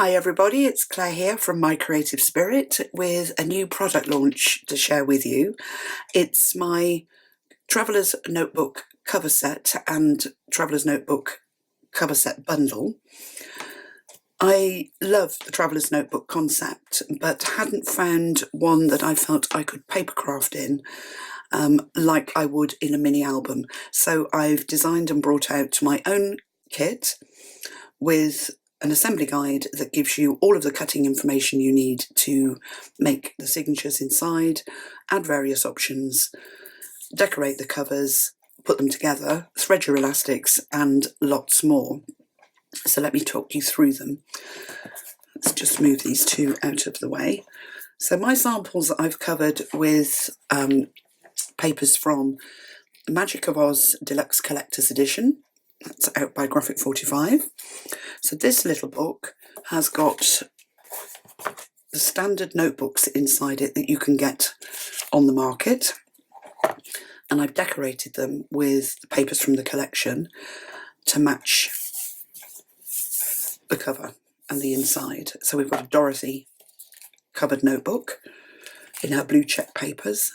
Hi everybody, it's Claire here from My Creative Spirit with a new product launch to share with you. It's my Traveller's Notebook cover set and Traveller's Notebook cover set bundle. I love the Traveller's Notebook concept, but hadn't found one that I felt I could papercraft in like I would in a mini album. So I've designed and brought out my own kit with an assembly guide that gives you all of the cutting information you need to make the signatures inside, add various options, decorate the covers, put them together, thread your elastics, and lots more. So let me talk you through them. Let's just move these two out of the way. So my samples I've covered with papers from Magic of Oz Deluxe Collector's Edition. That's out by Graphic 45. So this little book has got the standard notebooks inside it that you can get on the market, and I've decorated them with the papers from the collection to match the cover and the inside. So we've got a Dorothy covered notebook in her blue check papers,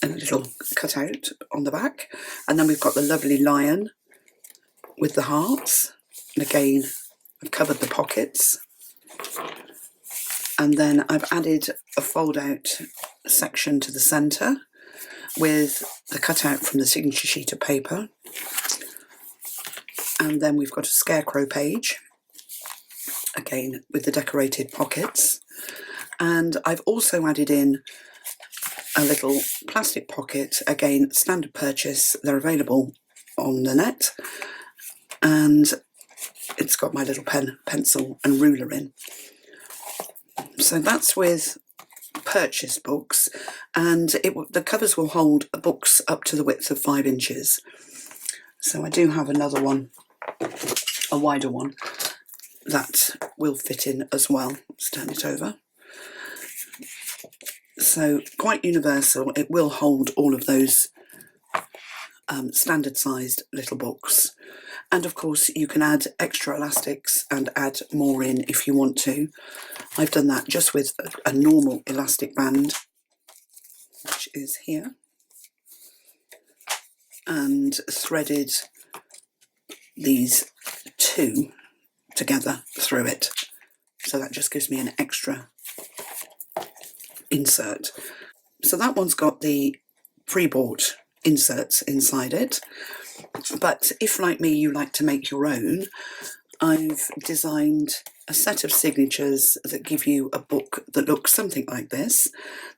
and a little cutout on the back, and then we've got the lovely lion with the hearts, and again I've covered the pockets, and then I've added a fold out section to the centre with the cutout from the signature sheet of paper, and then we've got a scarecrow page again with the decorated pockets, and I've also added in a little plastic pocket, again standard purchase, they're available on the net, and it's got my little pen, pencil and ruler in. So that's with purchase books, and the covers will hold books up to the width of 5 inches. So I do have another one, a wider one, that will fit in as well. Let's turn it over. So quite universal, it will hold all of those standard sized little books, and of course you can add extra elastics and add more in if you want to. I've done that just with a normal elastic band, which is here, and threaded these two together through it, so that just gives me an extra insert. So that one's got the pre-bought inserts inside it, but if like me you like to make your own, I've designed a set of signatures that give you a book that looks something like this.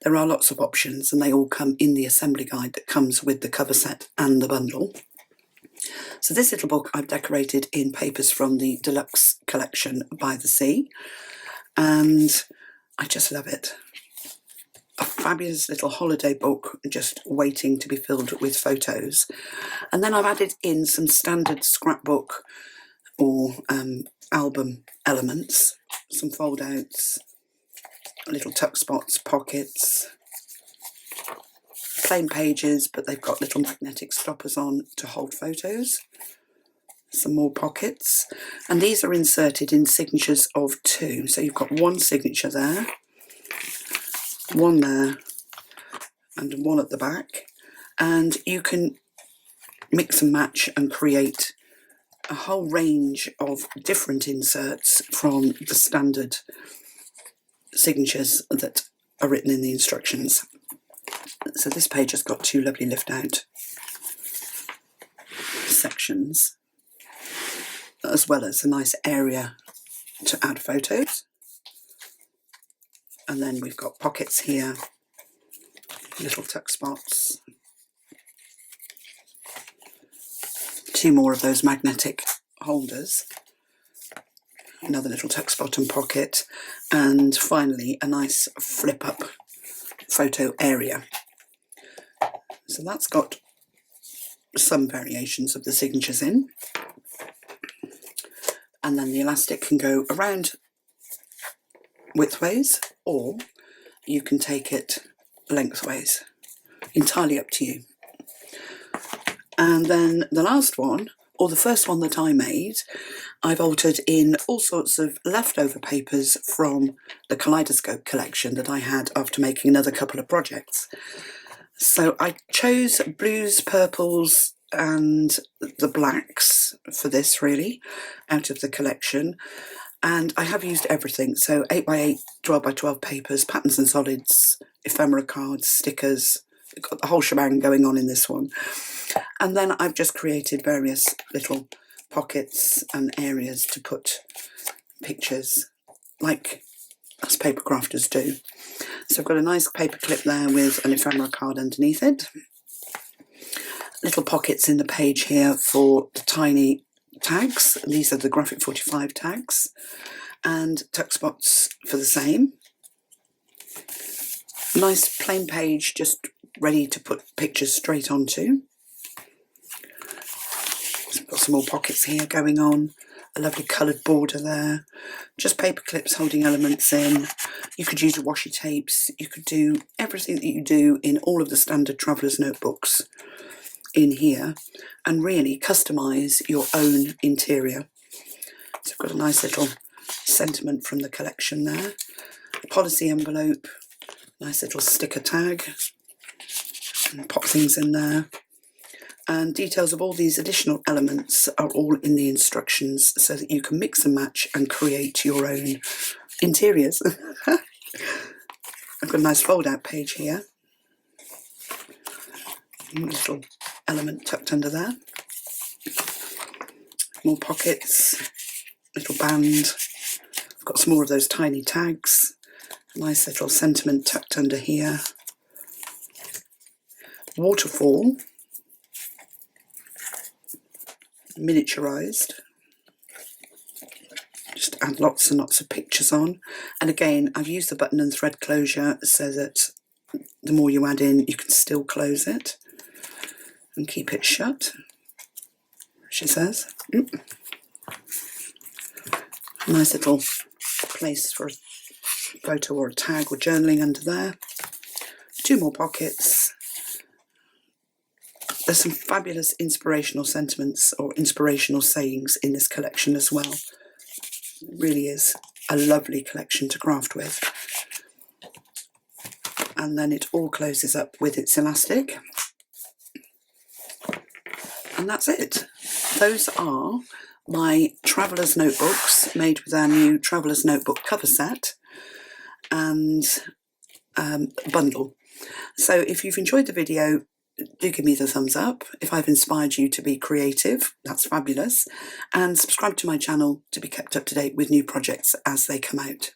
There are lots of options and they all come in the assembly guide that comes with the cover set and the bundle. So this little book I've decorated in papers from the Deluxe Collection by the Sea, and I just love it. A fabulous little holiday book just waiting to be filled with photos. And then I've added in some standard scrapbook or album elements, some fold outs, little tuck spots, pockets, plain pages, but they've got little magnetic stoppers on to hold photos, some more pockets, and these are inserted in signatures of 2. So you've got one signature there, one there, and one at the back, and you can mix and match and create a whole range of different inserts from the standard signatures that are written in the instructions. So this page has got 2 lovely lift out sections, as well as a nice area to add photos. And then we've got pockets here, little tuck spots, 2 more of those magnetic holders, another little tuck spot and pocket, and finally a nice flip up photo area. So that's got some variations of the signatures in, and then the elastic can go around widthways, or you can take it lengthways, entirely up to you. And then the last one, or the first one that I made, I've altered in all sorts of leftover papers from the Kaleidoscope collection that I had after making another couple of projects. So I chose blues, purples and the blacks for this, really, out of the collection. And I have used everything, so 8x8, 12x12 papers, patterns and solids, ephemera cards, stickers. I've got the whole shebang going on in this one. And then I've just created various little pockets and areas to put pictures, like us paper crafters do. So I've got a nice paper clip there with an ephemera card underneath it. Little pockets in the page here for the tiny tags. These are the Graphic 45 tags, and tuck spots for the same. Nice plain page, just ready to put pictures straight onto. So got some more pockets here going on. A lovely coloured border there. Just paper clips holding elements in. You could use washi tapes. You could do everything that you do in all of the standard traveller's notebooks in here, and really customise your own interior. So I've got a nice little sentiment from the collection there. A policy envelope, nice little sticker tag, and pop things in there. And details of all these additional elements are all in the instructions so that you can mix and match and create your own interiors. I've got a nice fold out page here. Little element tucked under there. More pockets, little band. I've got some more of those tiny tags. Nice little sentiment tucked under here. Waterfall. Miniaturized. Just add lots and lots of pictures on. And again, I've used the button and thread closure so that the more you add in, you can still close it and keep it shut, she says. Nice little place for a photo or a tag or journaling under there. Two more pockets. There's some fabulous inspirational sentiments or inspirational sayings in this collection as well. It really is a lovely collection to craft with. And then it all closes up with its elastic. And that's it. Those are my Traveller's Notebooks made with our new Traveller's Notebook cover set and bundle. So if you've enjoyed the video, do give me the thumbs up. If I've inspired you to be creative, that's fabulous. And subscribe to my channel to be kept up to date with new projects as they come out.